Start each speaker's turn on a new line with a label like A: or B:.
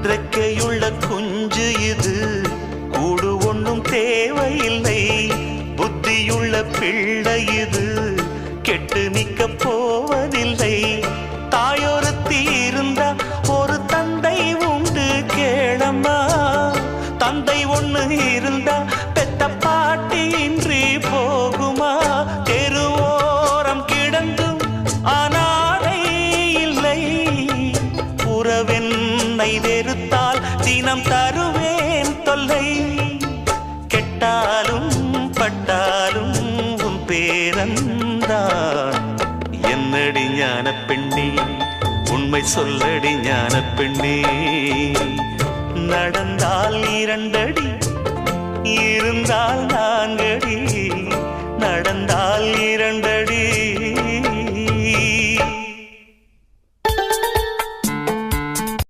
A: இறக்கையுள்ள குஞ்சு இது, கூடு ஒன்றும் தேவையில்லை. புத்தியுள்ள பிள்ளை இது, கெட்டு நிக்க போவதில்லை. தாயொருத்தி இருந்தா ஒரு தந்தை உண்டு கேளம்மா. தந்தை ஒண்ணு இருந்தா பெத்த பாட்டி இன்றி போகுமா? தெருவோரம் கிடந்தும் அனாதை இல்லை. உறவென்னை வெறுத்தால் தினம் தருவேன் தொல்லை. கெட்டாலும் பட்டாலும் உன் பேரன்தான். என்னடி ஞான பெண்ணே, உண்மை சொல்லடி ஞான பெண்ணே. நடந்தால் 2 அடி, இருந்தால் 4 அடி. நடந்தால்